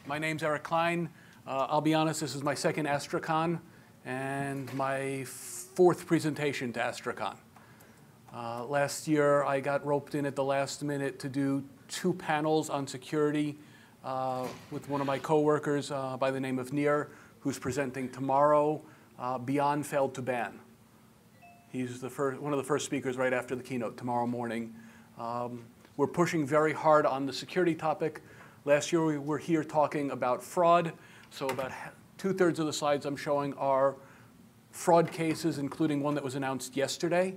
My name's Klein. I'll be honest, this is my second Astricon and my fourth presentation to Astricon. Last year, I got roped in at the last minute to do 2 panels on security with one of my coworkers by the name of Nir, who's presenting tomorrow. Beyond failed to ban. He's one of the first speakers right after the keynote tomorrow morning. We're pushing very hard on the security topic. Last year we were here talking about fraud. So about 2/3 of the slides I'm showing are fraud cases, including one that was announced yesterday.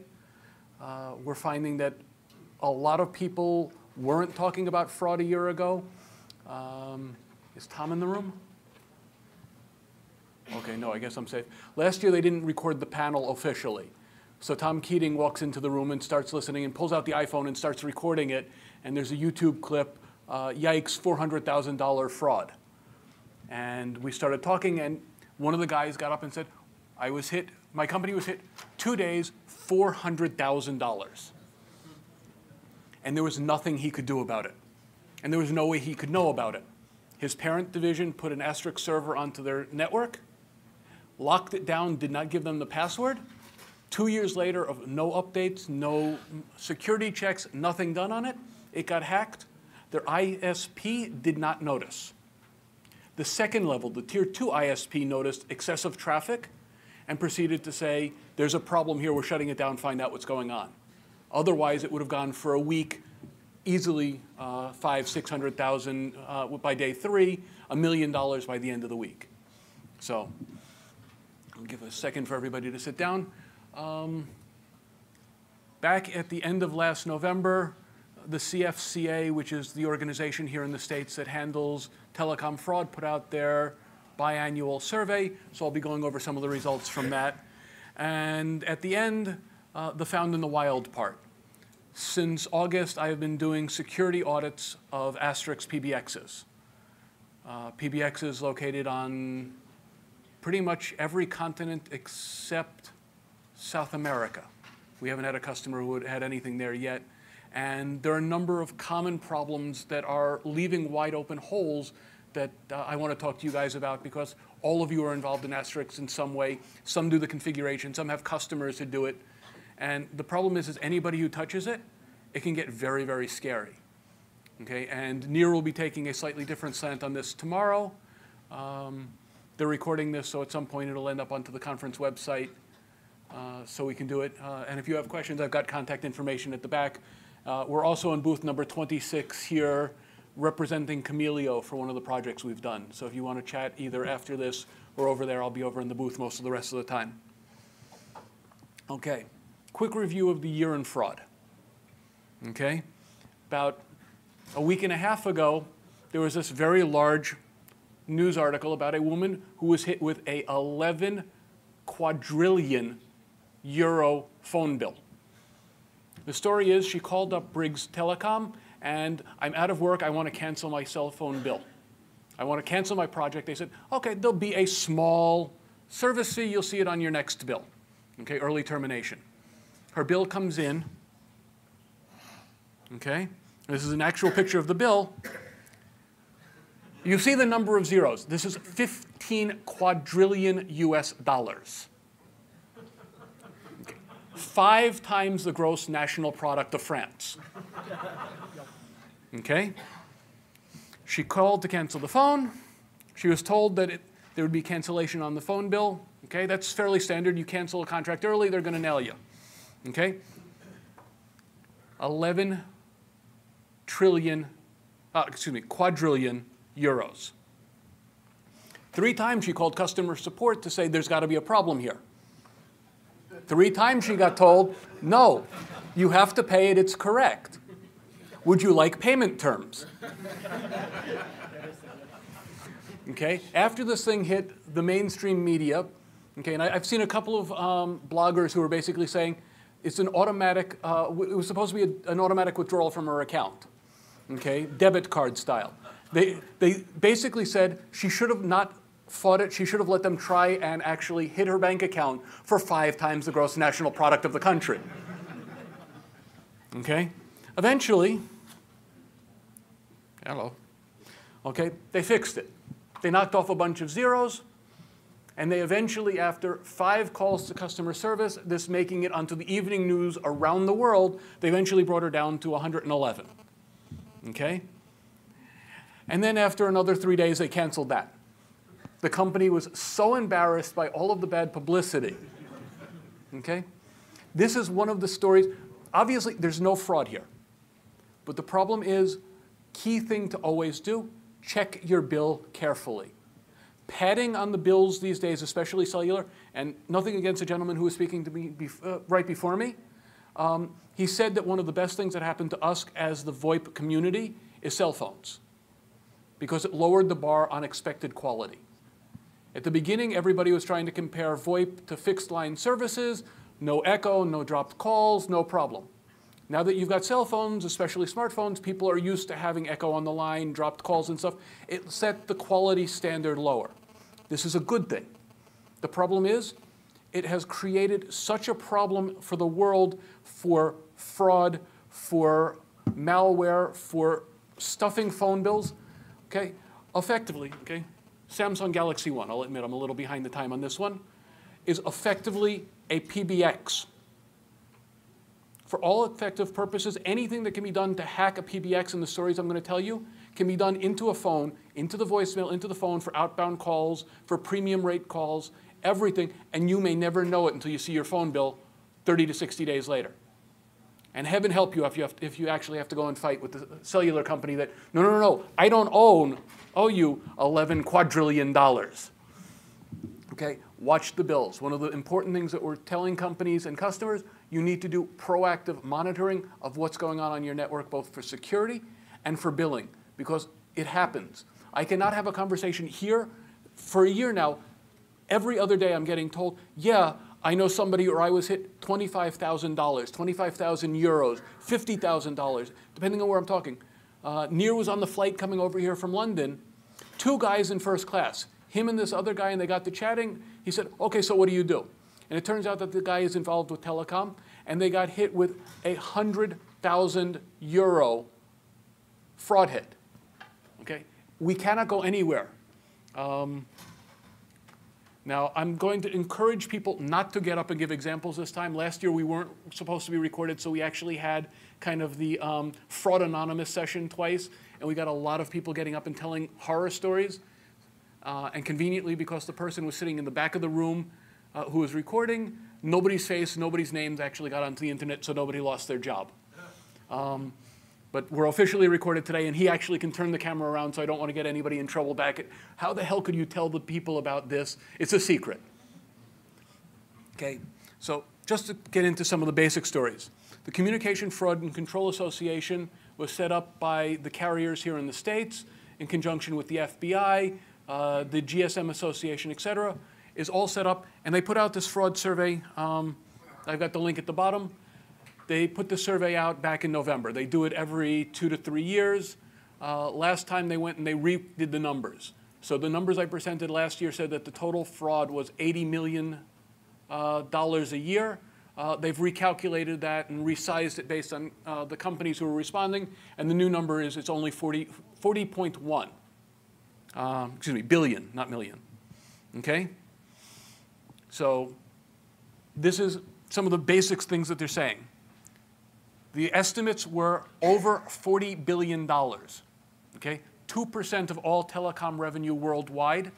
We're finding that a lot of people weren't talking about fraud a year ago. Is Tom in the room? Okay, no, I guess I'm safe. Last year they didn't record the panel officially. So Tom Keating walks into the room and starts listening and pulls out the iPhone and starts recording it. And there's a YouTube clip, yikes, $400,000 fraud. And we started talking, and one of the guys got up and said, my company was hit 2 days, $400,000. And there was nothing he could do about it. And there was no way he could know about it. His parent division put an Astrix server onto their network, locked it down, did not give them the password. 2 years later, of no updates, no security checks, nothing done on it, it got hacked. Their ISP did not notice. The second level, the tier 2 ISP, noticed excessive traffic and proceeded to say, there's a problem here, we're shutting it down, find out what's going on. Otherwise, it would have gone for a week, easily $500,000–600,000 by day 3, $1 million by the end of the week. So I'll give a second for everybody to sit down. Back at the end of last November, the CFCA, which is the organization here in the States that handles telecom fraud, put out their biannual survey. So I'll be going over some of the results from that. And at the end, the found in the wild part. Since August, I have been doing security audits of Astrix PBXs. PBXs located on pretty much every continent except South America. We haven't had a customer who had anything there yet. And there are a number of common problems that are leaving wide open holes that I want to talk to you guys about, because all of you are involved in Astrix in some way. Some do the configuration, some have customers who do it. And the problem is anybody who touches it, it can get very, very scary. Okay? And Nir will be taking a slightly different slant on this tomorrow. They're recording this, so at some point it'll end up onto the conference website. So we can do it. And if you have questions, I've got contact information at the back. We're also in booth number 26 here, representing Camilio for one of the projects we've done. So if you want to chat either after this or over there, I'll be over in the booth most of the rest of the time. Okay, quick review of the year in fraud. Okay, about a week and a half ago, there was this very large news article about a woman who was hit with a 11 quadrillion euro phone bill. The story is she called up Briggs Telecom and, I'm out of work, I want to cancel my cell phone bill. I want to cancel my project. They said, okay, there'll be a small service fee, you'll see it on your next bill. Okay, early termination. Her bill comes in, okay? This is an actual picture of the bill. You see the number of zeros. This is 15 quadrillion US dollars. Okay. 5 times the gross national product of France. Okay? She called to cancel the phone. She was told that there would be cancellation on the phone bill. Okay, that's fairly standard. You cancel a contract early, they're going to nail you. Okay? 11 trillion, quadrillion euros. 3 times she called customer support to say there's got to be a problem here. 3 times she got told, no, you have to pay it, it's correct. Would you like payment terms? Okay, after this thing hit the mainstream media, okay, and I've seen a couple of bloggers who are basically saying it's an automatic, it was supposed to be an automatic withdrawal from her account, okay, debit card style. They basically said she should have not fought it, she should have let them try and actually hit her bank account for 5 times the gross national product of the country. Okay, eventually, hello. Okay, they fixed it. They knocked off a bunch of zeros, and they eventually, after 5 calls to customer service, this making it onto the evening news around the world, they eventually brought her down to 111. Okay? And then after another 3 days, they canceled that. The company was so embarrassed by all of the bad publicity. Okay? This is one of the stories. Obviously, there's no fraud here. But the problem is, key thing to always do, check your bill carefully. Padding on the bills these days, especially cellular, and nothing against the gentleman who was speaking to me right before me, he said that one of the best things that happened to us as the VoIP community is cell phones, because it lowered the bar on expected quality. At the beginning, everybody was trying to compare VoIP to fixed line services, no echo, no dropped calls, no problem. Now that you've got cell phones, especially smartphones, people are used to having echo on the line, dropped calls and stuff. It set the quality standard lower. This is a good thing. The problem is, it has created such a problem for the world for fraud, for malware, for stuffing phone bills. Okay, effectively, okay, Samsung Galaxy 1, I'll admit I'm a little behind the time on this one, is effectively a PBX. For all effective purposes, anything that can be done to hack a PBX in the stories I'm going to tell you can be done into a phone, into the voicemail, into the phone for outbound calls, for premium rate calls, everything, and you may never know it until you see your phone bill 30 to 60 days later. And heaven help you if you actually have to go and fight with the cellular company that, no, I don't owe you $11 quadrillion. Okay, watch the bills. One of the important things that we're telling companies and customers, you need to do proactive monitoring of what's going on your network, both for security and for billing, because it happens. I cannot have a conversation here for a year now. Every other day I'm getting told, yeah, I know somebody, or I was hit $25,000, 25,000 euros, $50,000, depending on where I'm talking. Nir was on the flight coming over here from London, 2 guys in first class, him and this other guy, and they got to chatting. He said, okay, so what do you do? And it turns out that the guy is involved with telecom, and they got hit with a 100,000 euro fraud hit. Okay? We cannot go anywhere. Now, I'm going to encourage people not to get up and give examples this time. Last year, we weren't supposed to be recorded, so we actually had kind of the Fraud Anonymous session twice, and we got a lot of people getting up and telling horror stories. And conveniently, because the person was sitting in the back of the room who was recording, nobody's face, nobody's names actually got onto the internet, so nobody lost their job. But we're officially recorded today, and he actually can turn the camera around, so I don't want to get anybody in trouble back. How the hell could you tell the people about this? It's a secret. Okay, so just to get into some of the basic stories. The Communication Fraud and Control Association was set up by the carriers here in the States in conjunction with the FBI, the GSM Association, et cetera, is all set up. And they put out this fraud survey. I've got the link at the bottom. They put the survey out back in November. They do it every 2 to 3 years. Last time they went and they redid the numbers. So the numbers I presented last year said that the total fraud was $80 million a year. They've recalculated that and resized it based on the companies who are responding. And the new number is it's only 40.1. Excuse me, billion, not million. Okay? So this is some of the basic things that they're saying. The estimates were over $40 billion. Okay? 2% of all telecom revenue worldwide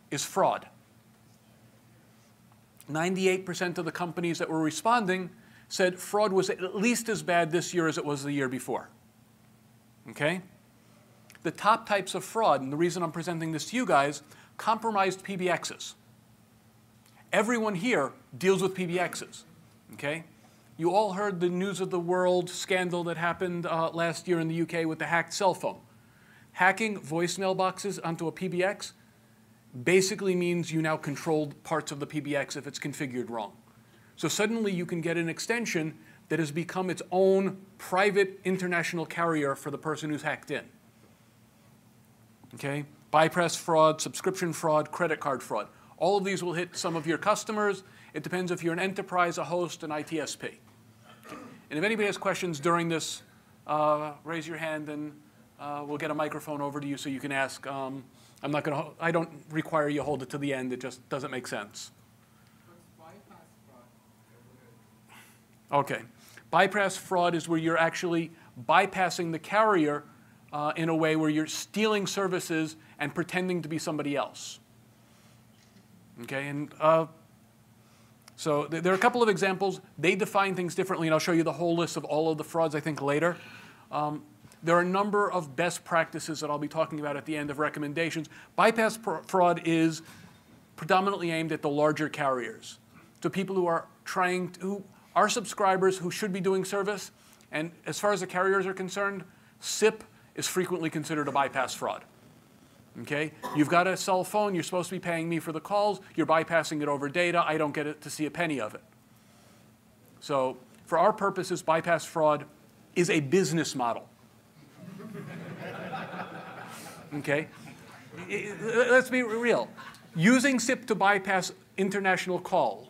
is fraud. 98% of the companies that were responding said fraud was at least as bad this year as it was the year before. Okay? The top types of fraud, and the reason I'm presenting this to you guys, compromised PBXs. Everyone here deals with PBXs. Okay? You all heard the News of the World scandal that happened last year in the UK with the hacked cell phone. Hacking voicemail boxes onto a PBX basically means you now control parts of the PBX if it's configured wrong. So suddenly you can get an extension that has become its own private international carrier for the person who's hacked in. Okay? Bypass fraud, subscription fraud, credit card fraud. All of these will hit some of your customers. It depends if you're an enterprise, a host, an ITSP. Okay. And if anybody has questions during this, raise your hand and We'll get a microphone over to you so you can ask. I don't require you hold it to the end. It just doesn't make sense. What's bypass fraud? Okay. Bypass fraud is where you're actually bypassing the carrier in a way where you're stealing services and pretending to be somebody else. Okay, and so there are a couple of examples. They define things differently, and I'll show you the whole list of all of the frauds, I think, later. There are a number of best practices that I'll be talking about at the end of recommendations. Bypass fraud is predominantly aimed at the larger carriers, to people who are who are subscribers who should be doing service. And as far as the carriers are concerned, SIP is frequently considered a bypass fraud. Okay? You've got a cell phone. You're supposed to be paying me for the calls. You're bypassing it over data. I don't get to see a penny of it. So for our purposes, bypass fraud is a business model. Okay? Let's be real. Using SIP to bypass international call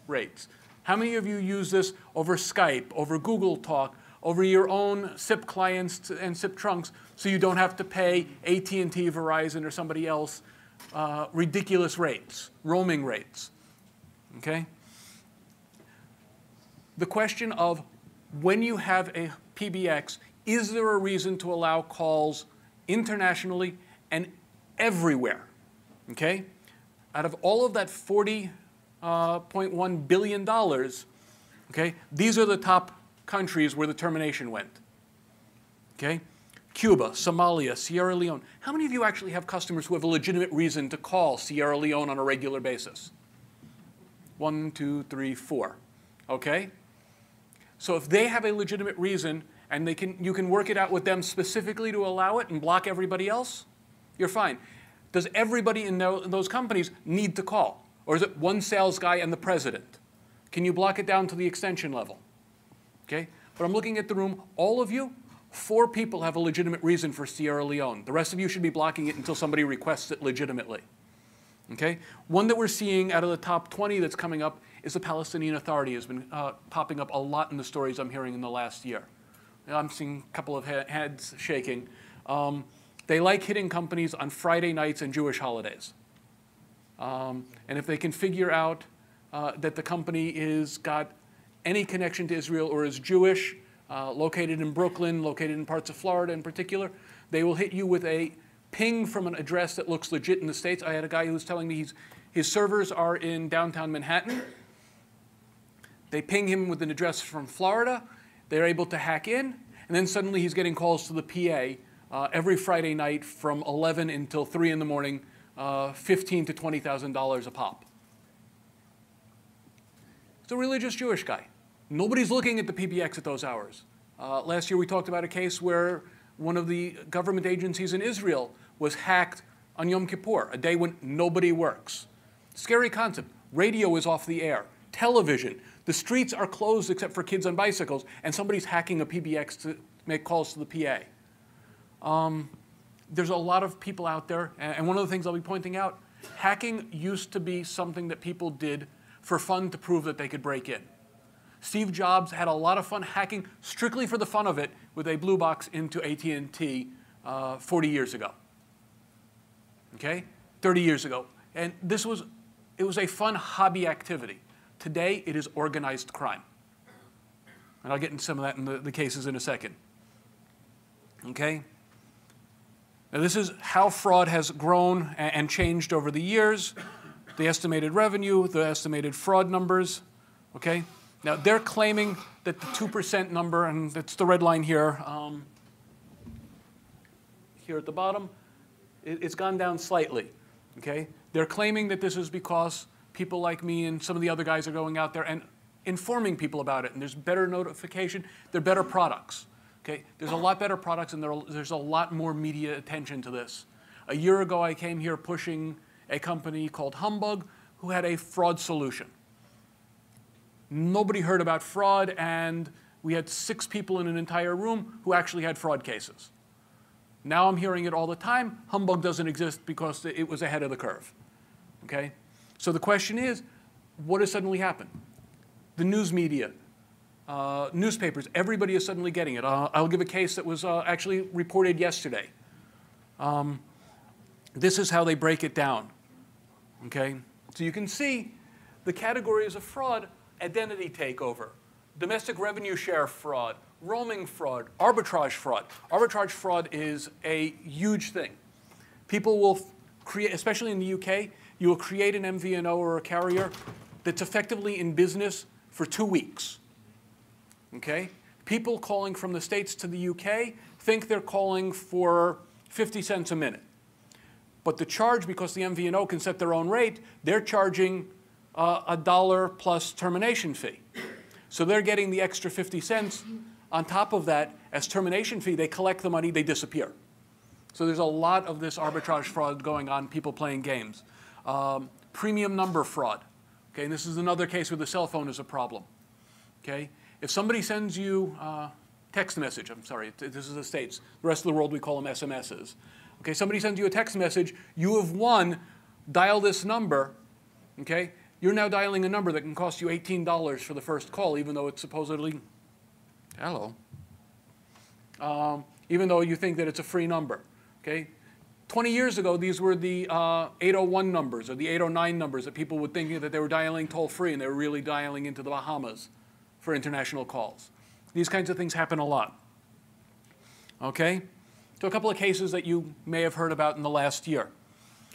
rates. How many of you use this over Skype, over Google Talk, over your own SIP clients and SIP trunks so you don't have to pay AT&T, Verizon, or somebody else ridiculous rates, roaming rates? Okay? The question of when you have a PBX, is there a reason to allow calls internationally and everywhere? Okay? Out of all of that $40.1 billion, okay, these are the top countries where the termination went. Okay? Cuba, Somalia, Sierra Leone. How many of you actually have customers who have a legitimate reason to call Sierra Leone on a regular basis? 1, 2, 3, 4. Okay? So if they have a legitimate reason and you can work it out with them specifically to allow it and block everybody else, you're fine. Does everybody in those companies need to call? Or is it one sales guy and the president? Can you block it down to the extension level? Okay? But I'm looking at the room. All of you, 4 people have a legitimate reason for Sierra Leone. The rest of you should be blocking it until somebody requests it legitimately. Okay? One that we're seeing out of the top 20 that's coming up is the Palestinian Authority. Has been popping up a lot in the stories I'm hearing in the last year. I'm seeing a couple of heads shaking. They like hitting companies on Friday nights and Jewish holidays. And if they can figure out that the company is got any connection to Israel or is Jewish, located in Brooklyn, located in parts of Florida in particular, they will hit you with a ping from an address that looks legit in the States. I had a guy who was telling me his servers are in downtown Manhattan. They ping him with an address from Florida. They're able to hack in, and then suddenly he's getting calls to the PA every Friday night from 11 until 3 in the morning, $15,000 to $20,000 a pop. It's a religious Jewish guy. Nobody's looking at the PBX at those hours. Last year we talked about a case where one of the government agencies in Israel was hacked on Yom Kippur, a day when nobody works. Scary concept. Radio is off the air. Television. The streets are closed except for kids on bicycles, and somebody's hacking a PBX to make calls to the PA. There's a lot of people out there, and one of the things I'll be pointing out, hacking used to be something that people did for fun to prove that they could break in. Steve Jobs had a lot of fun hacking strictly for the fun of it with a blue box into AT&T 40 years ago. Okay? 30 years ago. And it was a fun hobby activity. Today, it is organized crime. And I'll get into some of that in the cases in a second. Okay? Now, this is how fraud has grown and changed over the years. The estimated revenue, the estimated fraud numbers. Okay? Now, they're claiming that the 2% number, and that's the red line here, here at the bottom, it's gone down slightly. Okay? They're claiming that this is because people like me and some of the other guys are going out there and informing people about it, and there's better notification, there are better products. Okay? There's a lot better products, and there's a lot more media attention to this. A year ago, I came here pushing a company called Humbug who had a fraud solution. Nobody heard about fraud, and we had 6 people in an entire room who actually had fraud cases. Now I'm hearing it all the time. Humbug doesn't exist because it was ahead of the curve. Okay? So the question is, what has suddenly happened? The news media, newspapers. Everybody is suddenly getting it. I'll give a case that was actually reported yesterday. This is how they break it down. Okay? So you can see the categories of fraud: identity takeover, domestic revenue share fraud, roaming fraud, arbitrage fraud. Arbitrage fraud is a huge thing. People will create, especially in the UK, you will create an MVNO or a carrier that's effectively in business for 2 weeks. Okay? People calling from the States to the UK think they're calling for 50 cents a minute. But the charge, because the MVNO can set their own rate, they're charging $1 plus termination fee. So they're getting the extra 50 cents. On top of that, as termination fee, they collect the money, they disappear. So there's a lot of this arbitrage fraud going on, people playing games. Premium number fraud. Okay, and this is another case where the cell phone is a problem. Okay, if somebody sends you text message, I'm sorry, this is the States. The rest of the world, we call them SMSs. Okay, somebody sends you a text message, you have won, dial this number. Okay, you're now dialing a number that can cost you $18 for the first call, even though it's supposedly, hello, even though you think that it's a free number. Okay, 20 years ago, these were the 801 numbers or the 809 numbers that people would think that they were dialing toll-free, and they were really dialing into the Bahamas for international calls. These kinds of things happen a lot. Okay, so a couple of cases that you may have heard about in the last year.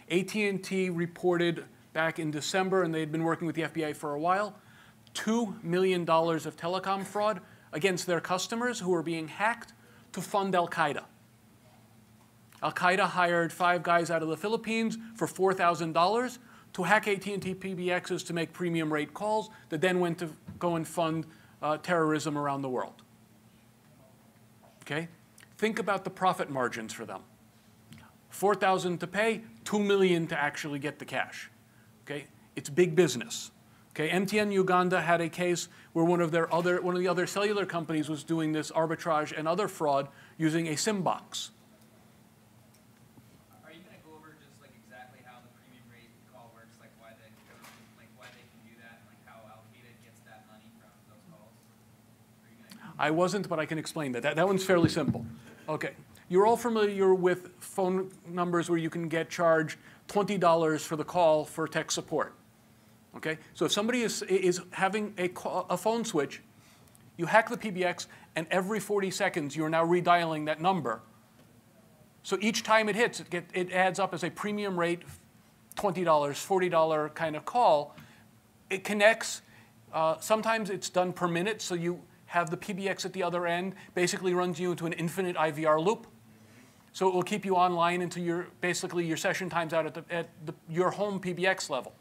AT&T reported back in December, and they had been working with the FBI for a while, $2 million of telecom fraud against their customers who were being hacked to fund Al-Qaeda. Al-Qaeda hired 5 guys out of the Philippines for $4,000 to hack AT&T PBXs to make premium rate calls that then went to go and fund terrorism around the world. Okay? Think about the profit margins for them. $4,000 to pay, $2 million to actually get the cash. Okay? It's big business. Okay? MTN Uganda had a case where one of the other cellular companies was doing this arbitrage and other fraud using a SIM box. Are you going to go over just like exactly how the premium rate call works, like why they can do that, and like how Al-Qaeda gets that money from those calls? I wasn't, but I can explain that. That one's fairly simple. Okay. You're all familiar with phone numbers where you can get charged $20 for the call for tech support. Okay? So if somebody is having a phone switch, you hack the PBX, and every 40 seconds you're now redialing that number. So each time it hits, it adds up as a premium rate, $20, $40 kind of call. It connects. Sometimes it's done per minute, so you have the PBX at the other end, basically runs you into an infinite IVR loop. So it will keep you online until basically your session time's out at your home PBX level.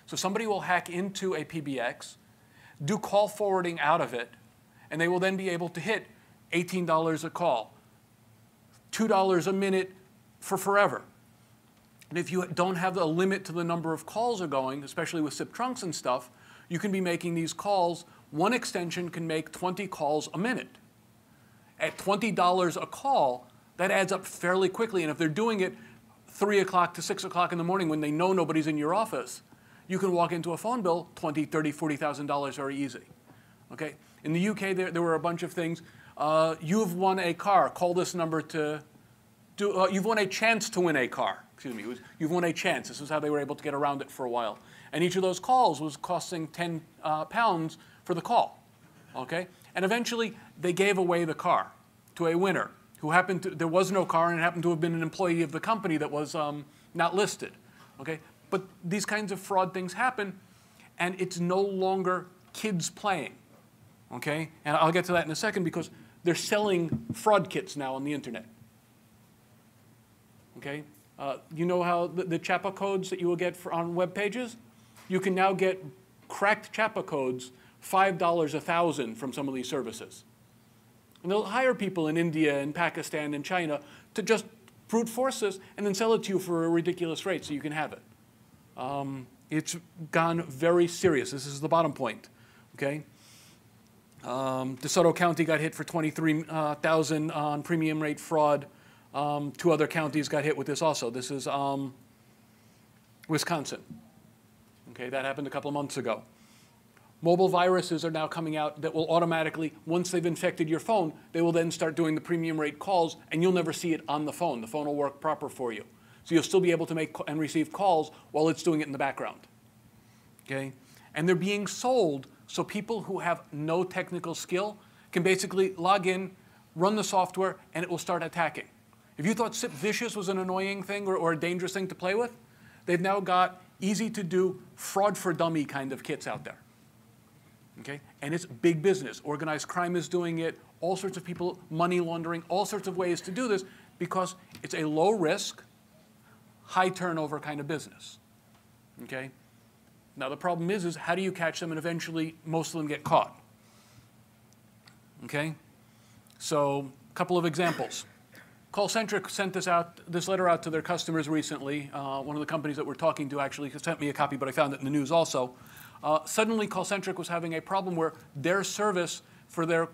So somebody will hack into a PBX, do call forwarding out of it, and they will then be able to hit $18 a call, $2 a minute for forever. And if you don't have a limit to the number of calls are going, especially with SIP trunks and stuff, you can be making these calls. One extension can make 20 calls a minute. At $20 a call, that adds up fairly quickly. And if they're doing it 3 o'clock to 6 o'clock in the morning when they know nobody's in your office, you can walk into a phone bill, $20,000, $30,000, $40,000 very easy. Okay? In the UK, there were a bunch of things. You've won a car. Call this number to do. You've won a chance to win a car. Excuse me. You've won a chance. This is how they were able to get around it for a while. And each of those calls was costing £10 for the call. Okay? And eventually, they gave away the car to a winner who happened to, there was no car, and it happened to have been an employee of the company that was not listed. Okay? But these kinds of fraud things happen, and it's no longer kids playing. Okay? And I'll get to that in a second, because they're selling fraud kits now on the internet. Okay? You know how the CHAPA codes that you will get on web pages? You can now get cracked CHAPA codes, $5 1,000 from some of these services. And they'll hire people in India and Pakistan and China to just brute force this and then sell it to you for a ridiculous rate so you can have it. It's gone very serious. This is the bottom point. Okay? DeSoto County got hit for $23,000 on premium rate fraud. 2 other counties got hit with this also. This is Wisconsin. Okay, that happened a couple of months ago. Mobile viruses are now coming out that will automatically, once they've infected your phone, they will then start doing the premium rate calls, and you'll never see it on the phone. The phone will work proper for you. So you'll still be able to make and receive calls while it's doing it in the background. Okay? And they're being sold so people who have no technical skill can basically log in, run the software, and it will start attacking. If you thought SIP vicious was an annoying thing or a dangerous thing to play with, they've now got easy-to-do fraud for dummy kind of kits out there. Okay? And it's big business. Organized crime is doing it, all sorts of people, money laundering, all sorts of ways to do this because it's a low-risk, high-turnover kind of business. Okay? Now, the problem is how do you catch them, and eventually most of them get caught? Okay? So, a couple of examples. CallCentric sent this letter out to their customers recently. One of the companies that we're talking to actually sent me a copy, but I found it in the news also. Suddenly, CallCentric was having a problem where their service for their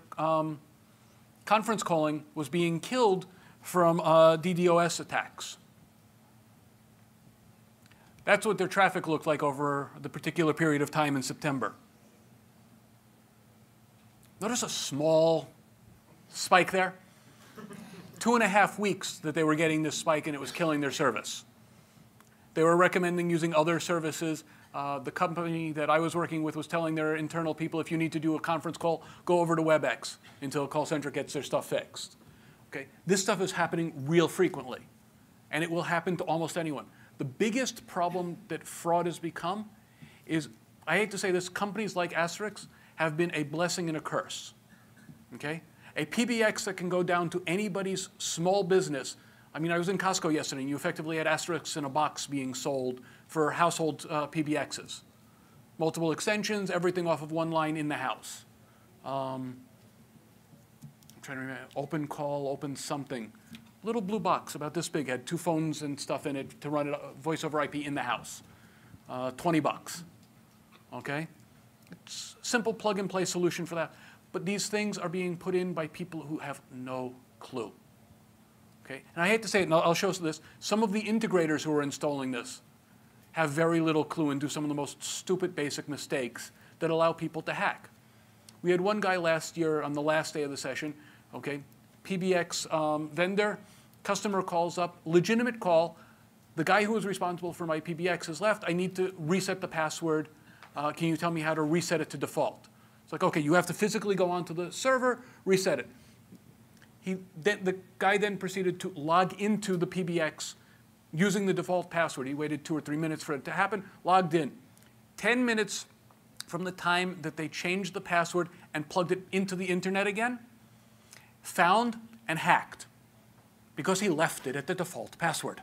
conference calling was being killed from DDoS attacks. That's what their traffic looked like over the particular period of time in September. Notice a small spike there? 2.5 weeks that they were getting this spike and it was killing their service. They were recommending using other services. The company that I was working with was telling their internal people, if you need to do a conference call, go over to WebEx until CallCentric gets their stuff fixed. Okay? This stuff is happening real frequently, and it will happen to almost anyone. The biggest problem that fraud has become is, I hate to say this, companies like Astricon have been a blessing and a curse. Okay? A PBX that can go down to anybody's small business. I mean, I was in Costco yesterday, and you effectively had Asterisks in a box being sold for household PBXs. Multiple extensions, everything off of one line in the house. I'm trying to remember, open call, open something. Little blue box about this big, had 2 phones and stuff in it to run it voice over IP in the house. $20. Okay? It's a simple plug-and-play solution for that. But these things are being put in by people who have no clue. Okay? And I hate to say it, and I'll show this. Some of the integrators who are installing this have very little clue and do some of the most stupid basic mistakes that allow people to hack. We had one guy last year on the last day of the session, okay, PBX vendor, customer calls up, legitimate call. The guy who was responsible for my PBX has left. I need to reset the password. Can you tell me how to reset it to default? It's like, okay, you have to physically go onto the server, reset it. The guy then proceeded to log into the PBX using the default password. He waited 2 or 3 minutes for it to happen, logged in. 10 minutes from the time that they changed the password and plugged it into the internet again, found and hacked because he left it at the default password.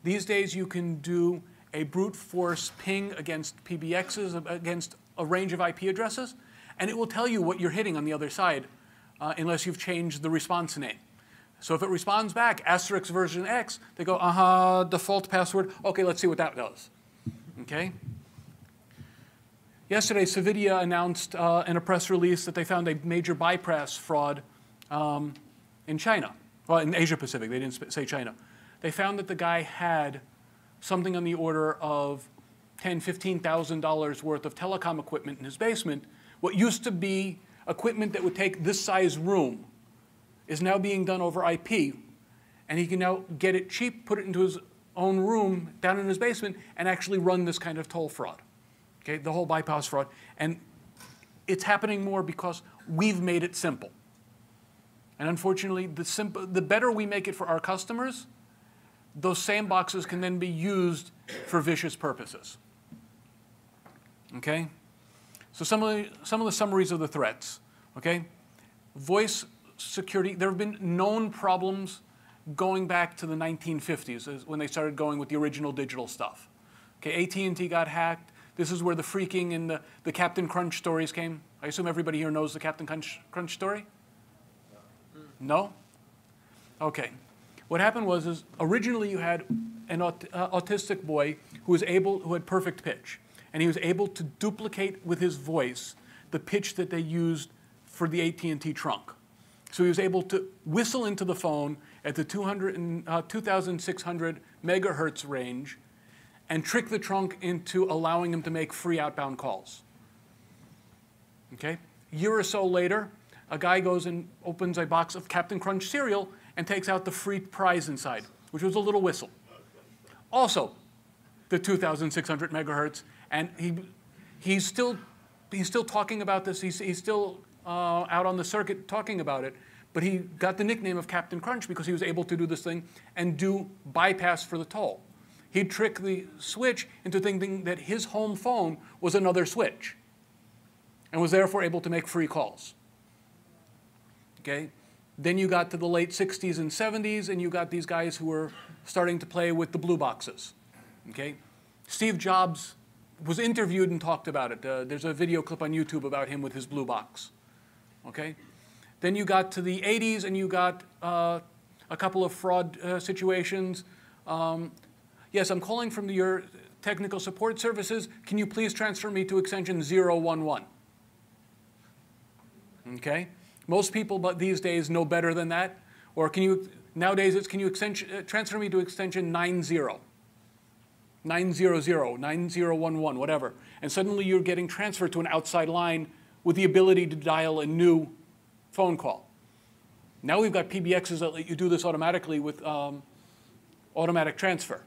These days you can do a brute force ping against PBXs, against a range of IP addresses, and it will tell you what you're hitting on the other side unless you've changed the response name. So if it responds back, asterisk version X, they go, default password. Okay, let's see what that does. Okay? Yesterday, Savidia announced in a press release that they found a major bypass fraud in China. Well, in Asia Pacific, they didn't say China. They found that the guy had something on the order of $10,000, $15,000 worth of telecom equipment in his basement. What used to be equipment that would take this size room is now being done over IP, and he can now get it cheap, put it into his own room down in his basement, and actually run this kind of toll fraud, okay, the whole bypass fraud. And it's happening more because we've made it simple. And unfortunately, the better we make it for our customers, those same boxes can then be used for vicious purposes. Okay? So some of the summaries of the threats. Okay? Voice security, there have been known problems going back to the 1950s when they started going with the original digital stuff. Okay, AT&T got hacked. This is where the freaking and the Captain Crunch stories came. I assume everybody here knows the Captain Crunch story? No? Okay. What happened was originally you had an autistic boy who had perfect pitch, and he was able to duplicate with his voice the pitch that they used for the AT&T trunk. So he was able to whistle into the phone at the 2,600 megahertz range and trick the trunk into allowing him to make free outbound calls. Okay? A year or so later, a guy goes and opens a box of Captain Crunch cereal and takes out the free prize inside, which was a little whistle. Also, the 2,600 megahertz, and he's still talking about this. He's still out on the circuit talking about it, but he got the nickname of Captain Crunch because he was able to do this thing and do bypass for the toll. He'd trick the switch into thinking that his home phone was another switch and was therefore able to make free calls. Okay? Then you got to the late 60s and 70s, and you got these guys who were starting to play with the blue boxes. Okay? Steve Jobs was interviewed and talked about it. There's a video clip on YouTube about him with his blue box. Okay? Then you got to the 80s, and you got a couple of fraud situations. Yes, I'm calling from your technical support services. Can you please transfer me to extension 011? Okay? Most people but these days know better than that. Or nowadays it's, can you transfer me to extension 90, 900, 9011, whatever. And suddenly you're getting transferred to an outside line with the ability to dial a new phone call. Now we've got PBXs that let you do this automatically with automatic transfer.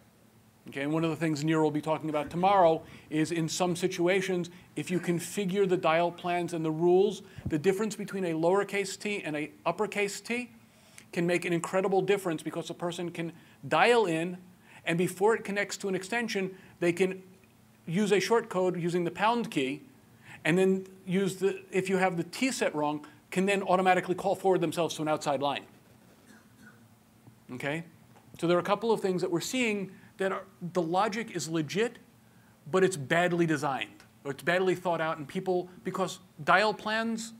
Okay, and one of the things Nir will be talking about tomorrow is in some situations, if you configure the dial plans and the rules, the difference between a lowercase t and a uppercase t can make an incredible difference because a person can dial in, and before it connects to an extension, they can use a short code using the pound key, and then use the, if you have the t set wrong, can then automatically call forward themselves to an outside line. Okay? So there are a couple of things that we're seeing that the logic is legit, but it's badly designed, or it's badly thought out, and people, because dial plans,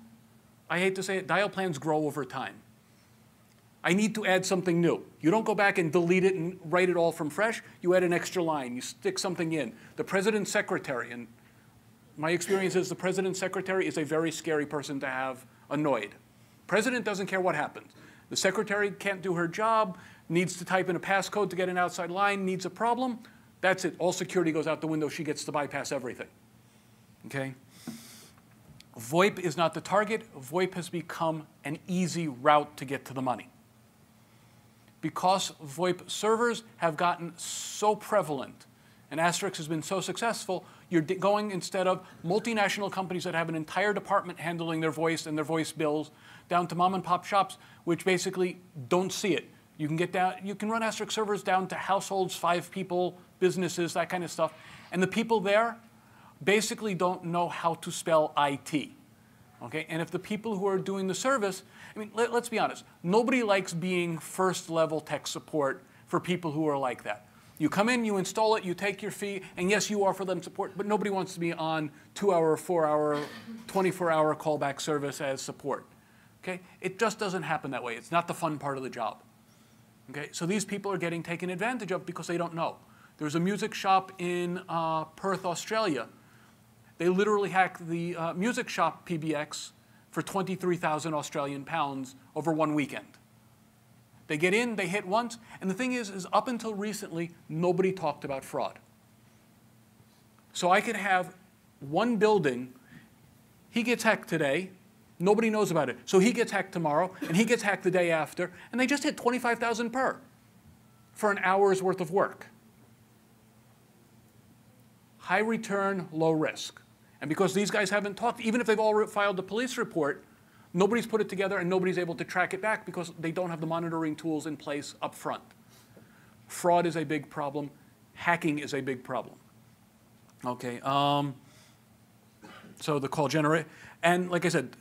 I hate to say it, dial plans grow over time. I need to add something new. You don't go back and delete it and write it all from fresh. You add an extra line. You stick something in. The president's secretary, and my experience is the president's secretary is a very scary person to have annoyed. President doesn't care what happens. The secretary can't do her job, needs to type in a passcode to get an outside line, needs a problem. That's it. All security goes out the window. She gets to bypass everything. Okay? VoIP is not the target. VoIP has become an easy route to get to the money. Because VoIP servers have gotten so prevalent and Astrix has been so successful, you're going, instead of multinational companies that have an entire department handling their voice and their voice bills, down to mom and pop shops, which basically don't see it. You can get down, you can run Astrix servers down to households, 5 people, businesses, that kind of stuff. And the people there basically don't know how to spell IT. Okay? And if the people who are doing the service, I mean, let's be honest, nobody likes being first-level tech support for people who are like that. You come in, you install it, you take your fee, and yes, you offer them support, but nobody wants to be on 2-hour, 4-hour, 24-hour callback service as support. Okay? It just doesn't happen that way. It's not the fun part of the job. Okay? So these people are getting taken advantage of because they don't know. There's a music shop in Perth, Australia. They literally hacked the music shop PBX for 23,000 Australian pounds over one weekend. They get in, they hit once, and the thing is up until recently, nobody talked about fraud. So I could have one building, he gets hacked today, nobody knows about it. So he gets hacked tomorrow, and he gets hacked the day after, and they just hit 25,000 per for an hour's worth of work. High return, low risk. And because these guys haven't talked, even if they've all filed a police report, nobody's put it together and nobody's able to track it back because they don't have the monitoring tools in place up front. Fraud is a big problem. Hacking is a big problem. Okay, so the call generator, and like I said,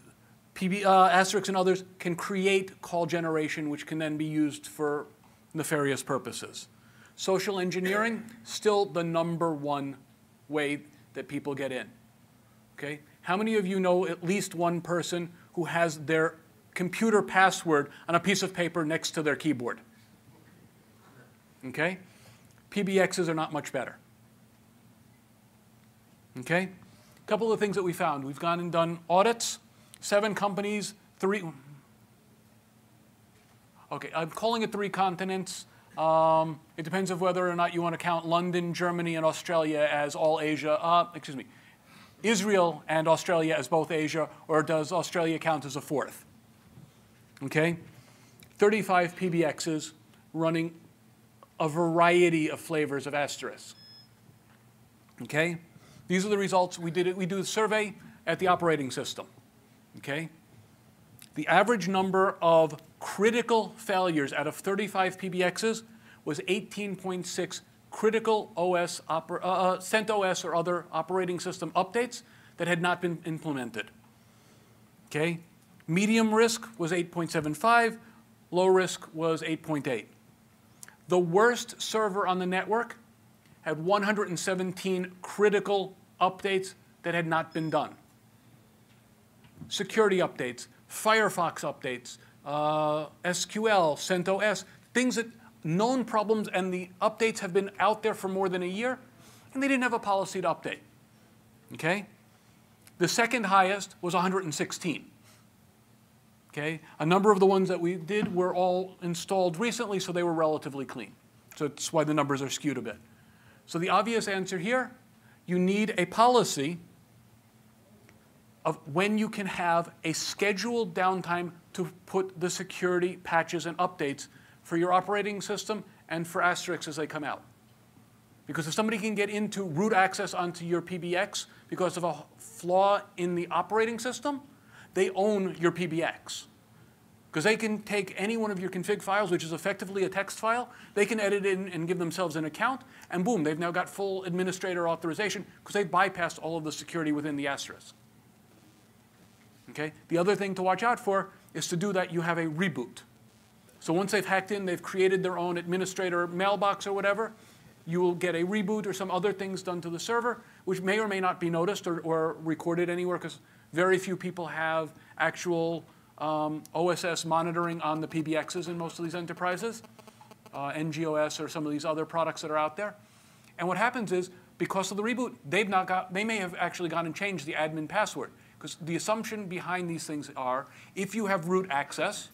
Astrix and others can create call generation which can then be used for nefarious purposes. Social engineering, still the #1 way that people get in. Okay? How many of you know at least one person who has their computer password on a piece of paper next to their keyboard? Okay? PBXs are not much better. Okay? A couple of things that we found. We've gone and done audits, 7 companies, 3. Okay, I'm calling it 3 continents. It depends on whether or not you want to count London, Germany, and Australia as all Asia. Excuse me. Israel and Australia as both Asia, or does Australia count as a fourth? Okay? 35 PBXs running a variety of flavors of asterisk. Okay? These are the results. We do the survey at the operating system. Okay? The average number of critical failures out of 35 PBXs was 18.6 critical OS, CentOS or other operating system updates that had not been implemented. Okay? Medium risk was 8.75, low risk was 8.8. The worst server on the network had 117 critical updates that had not been done. Security updates, Firefox updates, SQL, CentOS, things that known problems, and the updates have been out there for more than a year, and they didn't have a policy to update. Okay? The second highest was 116. Okay? A number of the ones that we did were all installed recently, so they were relatively clean. So that's why the numbers are skewed a bit. So the obvious answer here, you need a policy of when you can have a scheduled downtime to put the security patches and updates for your operating system and for asterisks as they come out. Because if somebody can get into root access onto your PBX because of a flaw in the operating system, they own your PBX. Because they can take any one of your config files, which is effectively a text file, they can edit it in and give themselves an account, and boom, they've now got full administrator authorization because they've bypassed all of the security within the asterisk. Okay? The other thing to watch out for is to do that, you have a reboot. So once they've hacked in, they've created their own administrator mailbox or whatever, you will get a reboot or some other things done to the server, which may or may not be noticed or recorded anywhere because very few people have actual OSS monitoring on the PBXs in most of these enterprises, NGOS or some of these other products that are out there. And what happens is, because of the reboot, they may have actually gone and changed the admin password. Because the assumption behind these things are, if you have root access,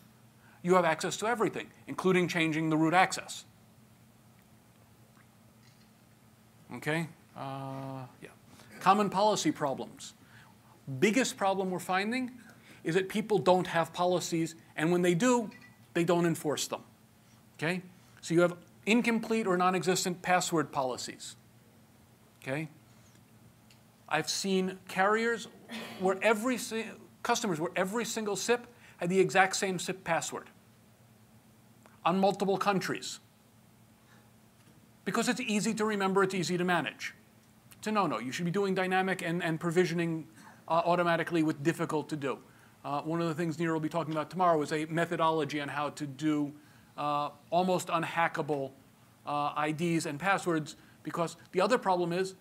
you have access to everything, including changing the root access. Okay? Yeah. Common policy problems. Biggest problem we're finding is that people don't have policies, and when they do, they don't enforce them. Okay? So you have incomplete or non-existent password policies. Okay? I've seen carriers where customers where every single SIP had the exact same SIP password on multiple countries. Because it's easy to remember, it's easy to manage. It's a no-no. You should be doing dynamic and provisioning automatically with difficult to do. One of the things Nir will be talking about tomorrow is a methodology on how to do almost unhackable IDs and passwords, because the other problem is,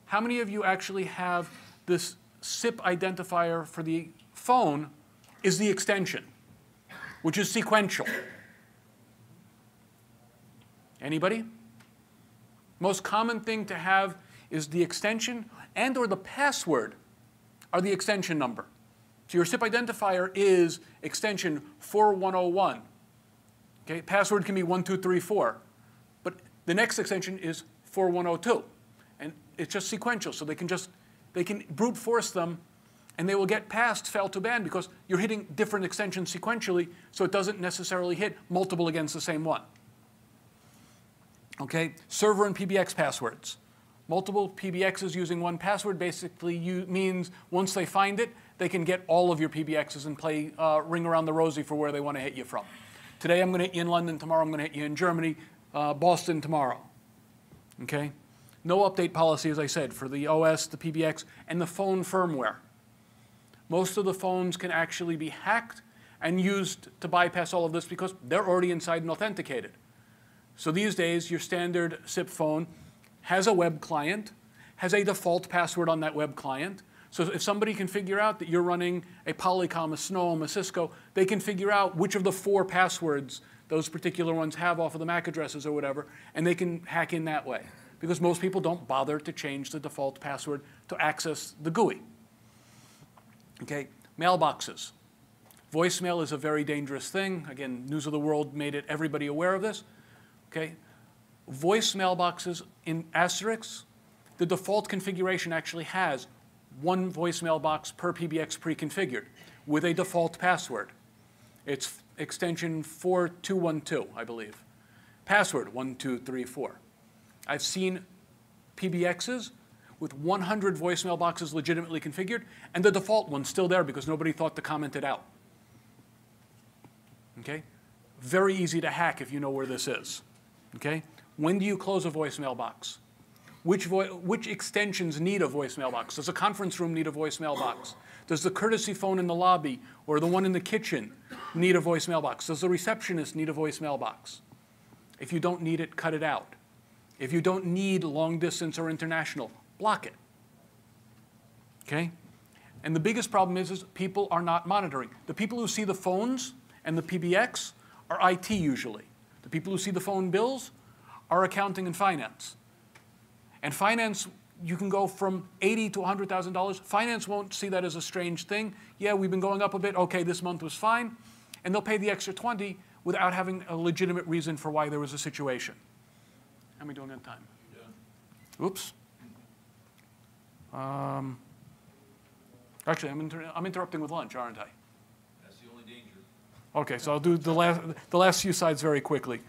how many of you actually have this SIP identifier for the phone is the extension, which is sequential? Anybody? Most common thing to have is the extension and or the password are the extension number. So your SIP identifier is extension 4101. Okay, password can be 1234, but the next extension is 4102. And it's just sequential, so they can brute force them, and they will get past fail to ban because you're hitting different extensions sequentially, so it doesn't necessarily hit multiple against the same one. Okay, server and PBX passwords. Multiple PBXs using one password basically means once they find it, they can get all of your PBXs and play ring around the rosy for where they want to hit you from. Today I'm going to hit you in London, tomorrow I'm going to hit you in Germany, Boston tomorrow. Okay? No update policy, as I said, for the OS, the PBX, and the phone firmware. Most of the phones can actually be hacked and used to bypass all of this because they're already inside and authenticated. So these days, your standard SIP phone has a web client, has a default password on that web client. So if somebody can figure out that you're running a Polycom, a Snom, a Cisco, they can figure out which of the 4 passwords those particular ones have off of the MAC addresses or whatever, and they can hack in that way. Because most people don't bother to change the default password to access the GUI. Okay, mailboxes. Voicemail is a very dangerous thing. Again, News of the World made everybody aware of this. Okay, voice mailboxes in asterisks, the default configuration actually has one voicemail box per PBX pre-configured with a default password. It's extension 4212, I believe. Password 1234. I've seen PBXs with 100 voicemail boxes legitimately configured, and the default one's still there because nobody thought to comment it out. Okay? Very easy to hack if you know where this is. Okay? When do you close a voicemail box? Which extensions need a voicemail box? Does a conference room need a voicemail box? Does the courtesy phone in the lobby or the one in the kitchen need a voicemail box? Does the receptionist need a voicemail box? If you don't need it, cut it out. If you don't need long distance or international, block it. Okay? And the biggest problem is people are not monitoring. The people who see the phones and the PBX are IT usually. The people who see the phone bills are accounting and finance. And finance, you can go from $80,000 to $100,000. Finance won't see that as a strange thing. Yeah, we've been going up a bit. Okay, this month was fine. And they'll pay the extra 20 without having a legitimate reason for why there was a situation. How am I doing on time? Oops. Actually, I'm interrupting with lunch, aren't I? That's the only danger. Okay, so I'll do the last few slides very quickly.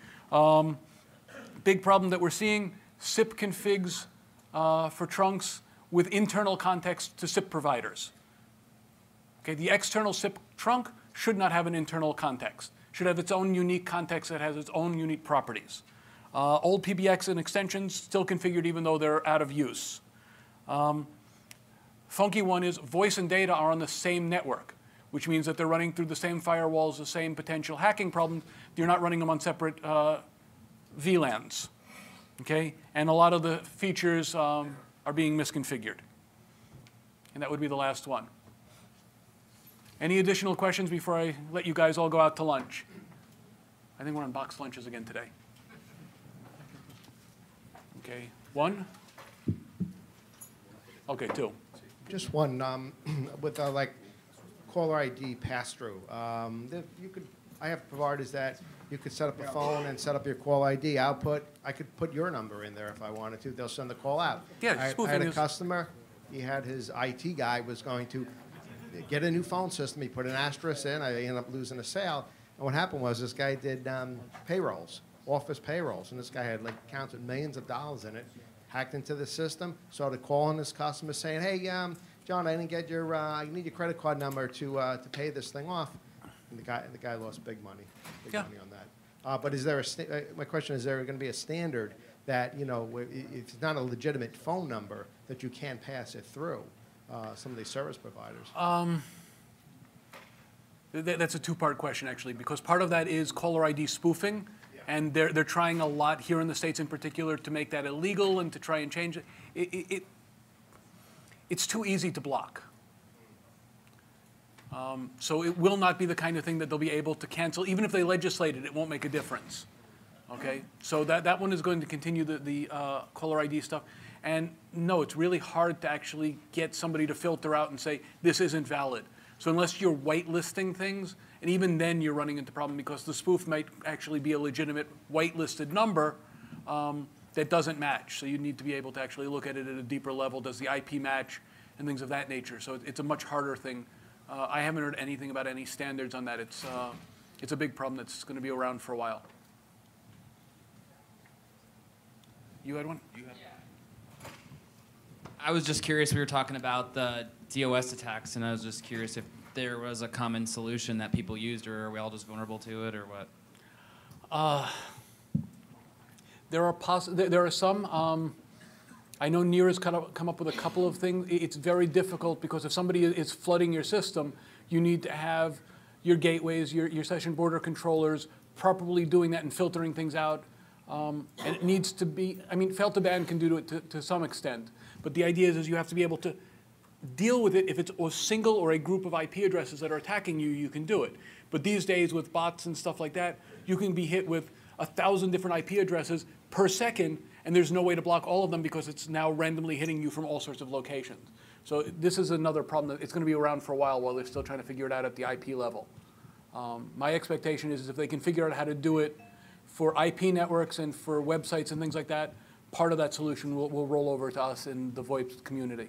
Big problem that we're seeing, SIP configs for trunks with internal context to SIP providers. Okay, the external SIP trunk should not have an internal context. Should have its own unique context that has its own unique properties. Old PBX and extensions still configured even though they're out of use. Funky one is voice and data are on the same network, which means that they're running through the same firewalls, the same potential hacking problems. You're not running them on separate VLANs. Okay? And a lot of the features are being misconfigured. And that would be the last one. Any additional questions before I let you guys all go out to lunch? I think we're on box lunches again today. Okay, one? Okay, two. Just one, with like caller ID pass-through. I have providers that you could set up a phone and set up your call ID output. I could put your number in there if I wanted to. They'll send the call out. Yeah, I had a customer. He had his IT guy was going to get a new phone system. He put an asterisk in. I ended up losing a sale. And what happened was this guy did payrolls, office payrolls, and this guy had like counted millions of dollars in it. Hacked into the system, started calling his customer saying, "Hey, John, I didn't get your. I need your credit card number to pay this thing off." And the guy lost big money on that. But is there my question is there going to be a standard that if it's not a legitimate phone number that you can't pass it through some of these service providers? That's a two-part question actually, because part of that is caller ID spoofing. And they're trying a lot here in the States in particular to make that illegal and to try and change it. It's too easy to block. So it will not be the kind of thing that they'll be able to cancel. Even if they legislate it, it won't make a difference. Okay? So that one is going to continue the caller ID stuff. And no, it's really hard to actually get somebody to filter out and say, this isn't valid. So unless you're whitelisting things, and even then you're running into problem because the spoof might actually be a legitimate whitelisted number that doesn't match. So you need to be able to actually look at it at a deeper level. Does the IP match and things of that nature? So it's a much harder thing. I haven't heard anything about any standards on that. It's a big problem that's going to be around for a while. You had one? I was just curious, we were talking about the DOS attacks, and I was just curious if there was a common solution that people used, or are we all just vulnerable to it, or what? There are some. I know NIR has come up with a couple of things. It's very difficult because if somebody is flooding your system, you need to have your gateways, your session border controllers properly doing that and filtering things out. And it needs to be, fail to ban can do it to some extent. But the idea is you have to be able to deal with it. If it's a single or a group of IP addresses that are attacking you, you can do it. But these days with bots and stuff like that, you can be hit with 1,000 different IP addresses per second, and there's no way to block all of them because it's now randomly hitting you from all sorts of locations. So this is another problem that it's going to be around for a while they're still trying to figure it out at the IP level. My expectation is if they can figure out how to do it for IP networks and for websites and things like that, part of that solution will roll over to us in the VoIP community.